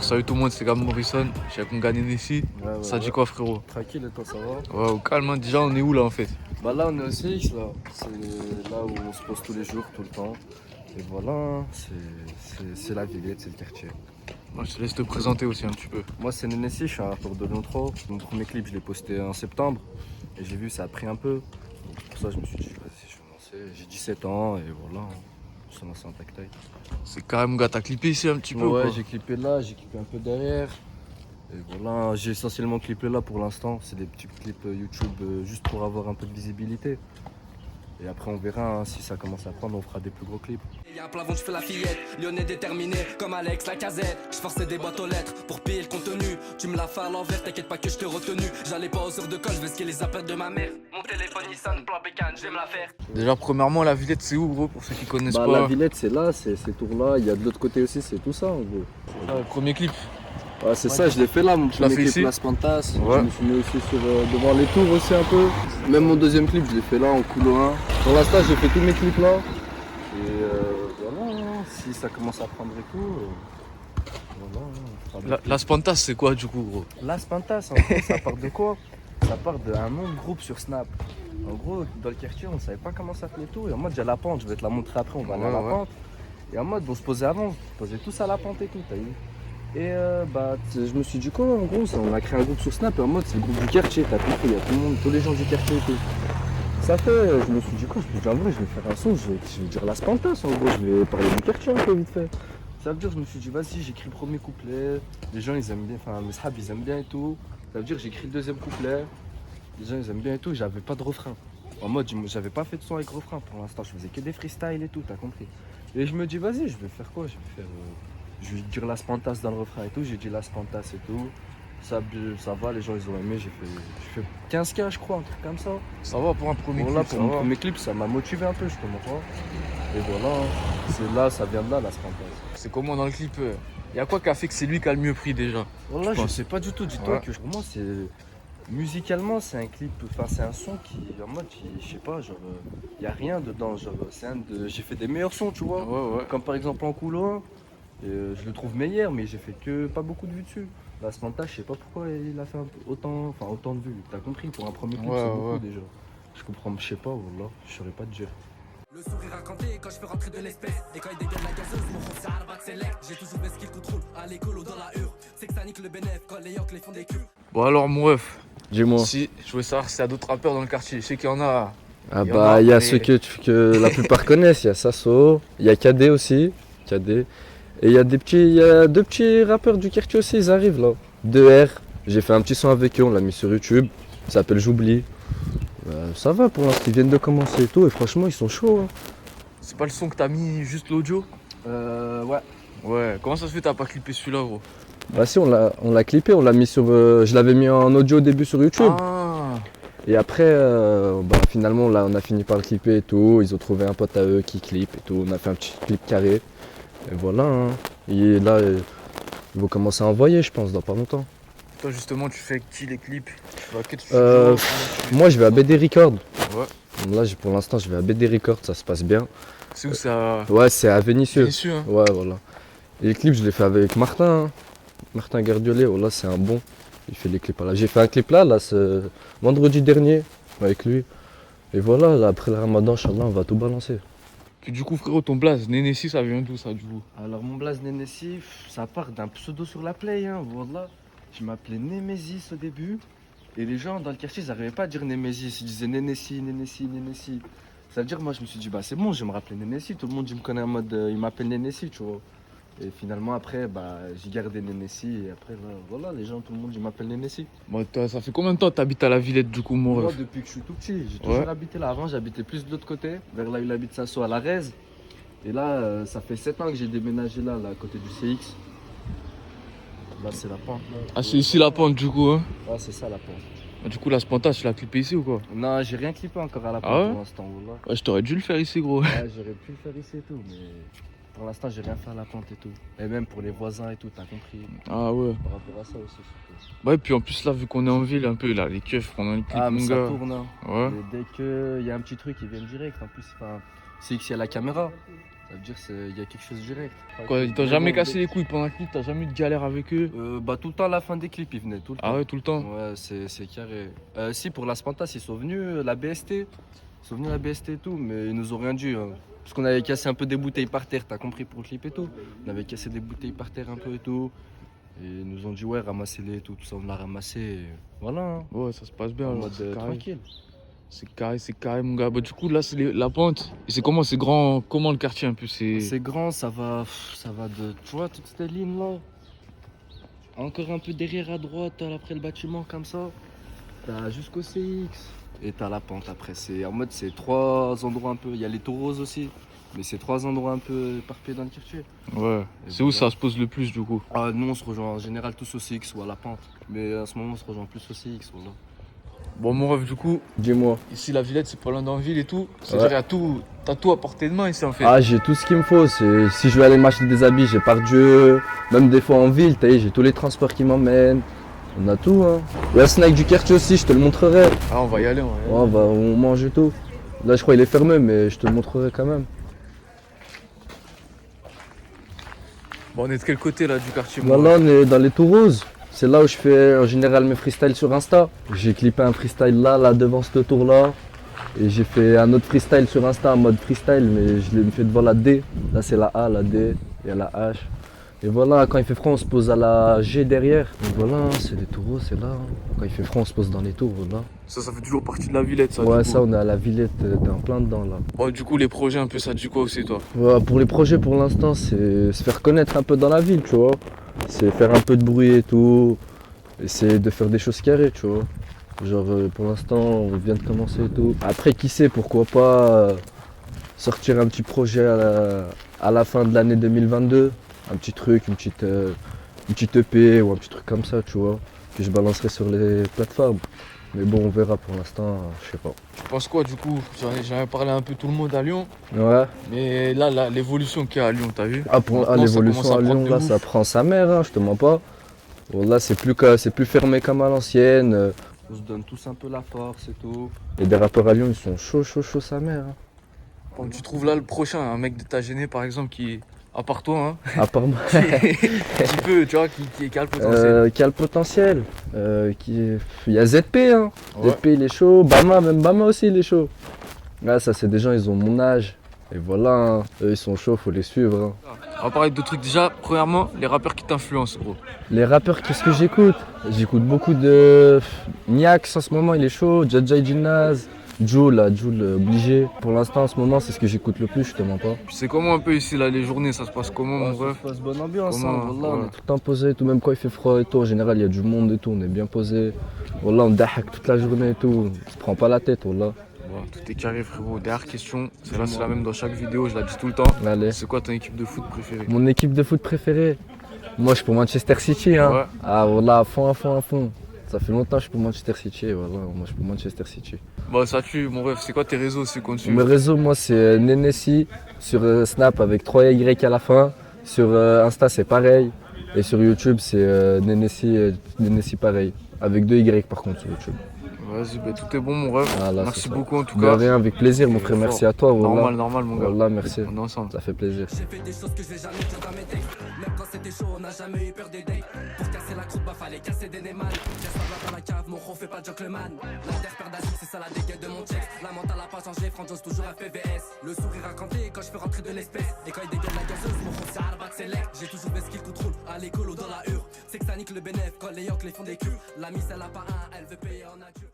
Alors salut tout le monde, c'est Gab Morrison, je suis avec mon gars Nessi. Ça dit quoi frérot? Tranquille et toi ça va? Ouais, au calme, hein. Déjà on est où là en fait? Bah là on est au CX là, c'est là où on se pose tous les jours, tout le temps. Et voilà, hein, c'est la Villette, c'est le quartier. Moi je te laisse te présenter aussi un petit peu. Moi c'est Nessi, je suis un rappeur de Lyon 3. Mon premier clip je l'ai posté en septembre et j'ai vu ça a pris un peu. Donc pour ça je me suis dit vas-y je vais lancer. J'ai 17 ans et voilà, hein. Je suis lancé en tac-tac. C'est carrément gars, t'as clippé ici un petit peu ou Ouais, quoi? j'ai clippé là, j'ai clippé un peu derrière. Et voilà, j'ai essentiellement clippé là pour l'instant. C'est des petits clips YouTube juste pour avoir un peu de visibilité. Et après on verra hein, si ça commence à prendre, on fera des plus gros clips. Y'a un plafond, je fais la fillette, lyonnais déterminé, comme Alex Lacazette. Je forçais des boîtes aux lettres pour piller le contenu. Tu me l'as fait à l'envers, t'inquiète pas que je t'ai retenu. J'allais pas aux heures de colle, je vais ce les appels de ma mère. Mon téléphone il sonne, plan bécane, je vais me la faire. Déjà premièrement la Villette c'est où gros pour ceux qui connaissent Bah pas? la Villette c'est là, c'est ces tours là, il y a de l'autre côté aussi, c'est tout ça en gros. Ah, le premier clip. Ouais, c'est ça, je l'ai fait là, mon l'as premier fait clip ici? Las Pantas. Ouais. Je me suis mis aussi sur, devant les tours aussi un peu. Même mon deuxième clip, je l'ai fait là en coulo 1. Pour l'instant, j'ai fait tous mes clips là. Et voilà, hein, si ça commence à prendre et tout, voilà. On fera des clips. La Spantas c'est quoi du coup gros? Las Pantas, en gros, ça part de quoi? Ça part d'un nom de groupe sur Snap. En gros, dans le quartier, on savait pas comment s'appelait tout. Et en mode, j'ai la pente, je vais te la montrer après, on va aller à la Ouais. pente. Et en mode, on se posait avant, on se posait tous à la pente et tout, t'as vu? Et je me suis dit quoi en gros, on a créé un groupe sur Snap et en mode c'est le groupe du quartier, t'as compris, il y a tout le monde, tous les gens du quartier et tout. Ça fait, je me suis dit quoi, je me suis dit en vrai je vais faire un son, je vais dire Las Pantas en gros, je vais parler du quartier un peu vite fait. Ça veut dire je me suis dit vas-y j'écris le premier couplet, les gens ils aiment bien, enfin mes sahabs ils aiment bien et tout. Ça veut dire j'écris le deuxième couplet, les gens ils aiment bien et tout, j'avais pas de refrain. En mode j'avais pas fait de son avec refrain pour l'instant, je faisais que des freestyles et tout, t'as compris. Et je me dis vas-y je vais faire quoi, je vais faire... Je vais dire Las Pantas dans le refrain et tout, j'ai dit Las Pantas et tout. Ça va, les gens ils ont aimé, j'ai fait 15K je crois, un truc comme ça. Ça va pour un premier Voilà, clip, pour ça mon va. premier clip, ça m'a motivé un peu, je comprends. Et voilà, hein. C'est là, ça vient de là, Las Pantas. C'est comment dans le clip? Y a quoi qui a fait que c'est lui qui a le mieux pris déjà? Voilà, je pense. sais pas du tout, dis-toi Ouais. que pour moi c'est... Musicalement c'est un clip, enfin c'est un son qui, en mode, je sais pas, genre, y a rien dedans, genre, c'est un de... J'ai fait des meilleurs sons, tu vois. Ouais. Comme par exemple en couloir. Je le trouve meilleur, mais j'ai fait que pas beaucoup de vues dessus. La Smanta, je sais pas pourquoi il a fait autant de vues. T'as compris, pour un premier clip, Ouais, c'est beaucoup ouais. déjà. Je comprends, je sais pas, voilà, je saurais pas te dire. Le sourire raconté quand je fais rentrer de l'espèce. Et quand il dégaine la gazeuse, mon rôle c'est Albat Select. J'ai toujours mes skills contrôle à l'école ou dans la hure. C'est que ça nique le bénéf quand les yanks les font des culs. Bon alors mon ref, Dis-moi. si je voulais savoir s'il y a d'autres rappeurs dans le quartier, je sais qu'il y en a. Ah Il y en bah, a, il y a mais- ceux que la plupart connaissent. Il y a Sasso, il y a KD aussi. KD. Et il y a deux petits rappeurs du quartier aussi, ils arrivent là. 2R. J'ai fait un petit son avec eux, on l'a mis sur YouTube. Ça s'appelle J'oublie. Ça va pour l'instant, ils viennent de commencer et tout. Et franchement, ils sont chauds. Hein. C'est pas le son que t'as mis juste l'audio? Ouais. Ouais, comment ça se fait t'as pas clippé celui-là gros? Bah si, on l'a clippé, on l'a mis sur... je l'avais mis en audio au début sur YouTube. Ah, Et après, finalement, là, on a fini par le clipper et tout. Ils ont trouvé un pote à eux qui clip et tout. On a fait un petit clip carré. Et voilà. Hein. Et là, ils vont commencer à envoyer, je pense, dans pas longtemps. toi justement tu fais qui les clips? Tu vas quel Euh, studio? Moi, je vais à BD Record. Ouais. Là, pour l'instant, je vais à BD Record, ça se passe bien. C'est où ça? Ouais, c'est à Vénissieux. Vénissieux, hein. Ouais, voilà. Et les clips, je les fais avec Martin. Hein. Martin Gardiolet, voilà, c'est un bon. Il fait les clips là. J'ai fait un clip là ce vendredi dernier avec lui. Et voilà, là, après le ramadan, Inch'Allah, on va tout balancer. Puis du coup frérot, ton blaze, Nénési, ça vient d'où ça du coup? Alors mon blaze Nénési, ça part d'un pseudo sur la play, hein, voilà. Je m'appelais Némésis au début. Et les gens dans le quartier, ils n'arrivaient pas à dire Némésis. Ils disaient Nénési. Ça veut dire, moi je me suis dit, bah c'est bon, je vais me rappeler Nénési. Tout le monde il me connaît en mode, il m'appelle Nénési, tu vois. Et finalement après, j'ai gardé Nénési. Et après, là, voilà, les gens, tout le monde, il m'appelle Nénési. Bon, toi, ça fait combien de temps que t'habites à la Villette du coup mon Moi, ref? depuis que je suis tout petit, j'ai toujours Ouais. habité là. Avant, j'habitais plus de l'autre côté, vers là où il habite Sasso, à la Rez. Et là, ça fait 7 ans que j'ai déménagé là, à côté du CX. Là, c'est la pente. Là. Ah c'est ici la pente du coup hein? Ouais, c'est ça la pente. Ah, du coup la Spantas tu l'as clippé ici ou quoi? Non, j'ai rien clippé encore à la pente Ah ouais pour l'instant. Voilà. Ouais, je t'aurais dû le faire ici gros. Ouais, j'aurais pu le faire ici et tout, mais Pour l'instant, j'ai rien fait à la pente et tout. Et même pour les voisins et tout, t'as compris. Ah ouais. Par rapport à ça aussi, surtout. Ouais, puis en plus là, vu qu'on est en ville un peu, là, les keufs pendant le clip, Ah, mais mon ça gars. tourne, hein. Ouais. Et dès qu'il y a un petit truc, ils viennent direct. En plus, c'est qu'il y a la caméra. Ça veut dire qu'il y a quelque chose direct. Quoi, ils t'ont jamais cassé les couilles pendant le clip, t'as jamais eu de galère avec eux? Bah, tout le temps à la fin des clips, ils venaient. Tout le temps. Ah ouais, tout le temps? Ouais, c'est carré. Si, pour la Spantas, ils sont venus, la BST. Ils sont venus à la BST et tout, mais ils nous ont rien dit. Hein. Parce qu'on avait cassé un peu des bouteilles par terre, t'as compris, pour le clip et tout. On avait cassé des bouteilles par terre un peu et tout. Et ils nous ont dit, ouais, ramassez-les et tout. Tout ça, on l'a ramassé. Et voilà. Hein. Ouais, ça se passe bien. En alors, mode c'est carré. tranquille. C'est carré, mon gars. Bah, du coup, là, c'est la pente. Et c'est comment, c'est grand, comment le quartier un peu? C'est grand, ça va de. Tu vois, toutes ces lignes là. Encore un peu derrière à droite, après le bâtiment comme ça. T'as jusqu'au CX. Et t'as la pente après. C'est en mode, c'est 3 endroits un peu. Il y a les taureaux aussi. Mais c'est 3 endroits un peu éparpillés dans le quartier. Ouais. Et C'est où voilà. ça se pose le plus, du coup? Ah, nous on se rejoint en général tous au CX ou à la pente. Mais en ce moment on se rejoint plus au CX. Voilà. Bon, mon rêve, du coup, Dis-moi. ici, la Villette, c'est pas loin d'Anville et tout. Ouais. C'est-à-dire, t'as tout à portée de main ici, en fait. Ah, j'ai tout ce qu'il me faut. Si je veux aller m'acheter des habits, j'ai Pardieu. Même des fois en ville, t'as vu, j'ai tous les transports qui m'emmènent. On a tout, hein. Il y a le snack du quartier aussi, je te le montrerai. Ah, on va y aller, on va y aller. Ouais, on mange et tout. Là, je crois qu'il est fermé, mais je te le montrerai quand même. Bon, on est de quel côté, là, du quartier, moi? Voilà, on est dans les Tours Roses. C'est là où je fais en général mes freestyles sur Insta. J'ai clippé un freestyle là devant ce tour là. Et j'ai fait un autre freestyle sur Insta en mode freestyle, mais je l'ai fait devant la D. Là c'est la A, la D, il y a la H. Et voilà, quand il fait froid, on se pose à la G derrière. Et voilà, c'est les Tours Roses, c'est là. Quand il fait froid, on se pose dans les tours, voilà. Ça fait toujours partie de la Villette, ça. Ouais, du coup. ça, on est à la Villette, t'es en plein dedans là. Bon, du coup, les projets, un peu, ça te dit quoi aussi, toi? Ouais, pour les projets, pour l'instant, c'est se faire connaître un peu dans la ville, tu vois. C'est faire un peu de bruit et tout. Essayer de faire des choses carrées, tu vois. Genre, pour l'instant, on vient de commencer et tout. Après, qui sait, pourquoi pas sortir un petit projet à la fin de l'année 2022. Un petit truc, une petite EP ou un petit truc comme ça, tu vois. Que je balancerai sur les plateformes. Mais bon, on verra pour l'instant, je sais pas. Tu penses quoi, du coup? J'en ai parlé un peu tout le monde à Lyon. Ouais. Mais là, l'évolution qu'il y a à Lyon, t'as vu? Ah, Maintenant, ça l'évolution commence à prendre Lyon, de là, ouf. ça prend sa mère, hein, je te mens pas. Bon, là, c'est plus fermé comme à l'ancienne. On se donne tous un peu la force et tout. Et des rappeurs à Lyon, ils sont chauds sa mère. Hein. Bon, tu trouves là le prochain, un mec de ta gênée, par exemple, qui, à part toi, hein, À part moi. qui peut, tu vois, qui a le potentiel. Qui a le potentiel. Il y a ZP, hein. Ouais. ZP, il est chaud. Même Bama aussi, il est chaud. Là, ça, c'est des gens, ils ont mon âge. Et voilà, hein. Eux, ils sont chauds, faut les suivre. Hein. On va parler de trucs. Déjà, premièrement, les rappeurs qui t'influencent, gros. Les rappeurs, qu'est-ce que j'écoute? J'écoute beaucoup de Niax en ce moment, il est chaud. Jaja Gymnase. Joule obligé. Pour l'instant, en ce moment, c'est ce que j'écoute le plus, je te mens pas. Puis c'est comment un peu ici, là, les journées, ça se passe comment, mon Ça ref? se passe bonne ambiance, Comment, hein. Voilà, on ouais. est tout le temps posé, tout, même quand il fait froid et tout. En général, il y a du monde et tout, on est bien posé. Voilà, on dahak toute la journée et tout. On se prend pas la tête, voilà. Bon, tout est carré, frérot. Dernière question, c'est la même dans chaque vidéo, je la dis tout le temps. Allez. C'est quoi ton équipe de foot préférée? Mon équipe de foot préférée? Moi, je suis pour Manchester City, hein. Ouais. Ah, voilà, à fond. Ça fait longtemps que je suis pour Manchester City, et voilà, moi je suis pour Manchester City. Bon, ça tue, mon ref. C'est quoi tes réseaux aussi qu'on te suit? Mes réseaux, moi, c'est Nenessi sur Snap avec 3 Y à la fin. Sur Insta, c'est pareil. Et sur YouTube, c'est Nenessi pareil. Avec 2 Y par contre sur YouTube. Vas-y, bah, tout est bon, mon ref. Voilà, Merci c'est ça. beaucoup en tout De cas. rien, avec plaisir, mon frère. Fort. Merci à toi. Voilà. Normal, mon gars. Voilà, merci. On est ensemble. Ça fait plaisir. J'ai fait des choses que je vais jamais dire dans mes textes. Même quand c'était chaud, on n'a jamais eu peur des dates. Pour casser la croûte, bah fallait casser des némales. J'ai ça dans la cave, mon rond fait pas de gentleman. L'interpère d'Azur, c'est ça la dégaine de mon check. La mentale a pas changé, Franchos toujours à PVS. Le sourire raconté quand je fais rentrer de l'espèce. Et quand il dégaine la gazeuse, mon rond c'est Arbat Select. J'ai toujours fait ce qu'il contrôle à l'école ou dans la hure. C'est que ça nique le bénéf quand les yanks les font des culs. La miss elle a pas un, elle veut payer en nature.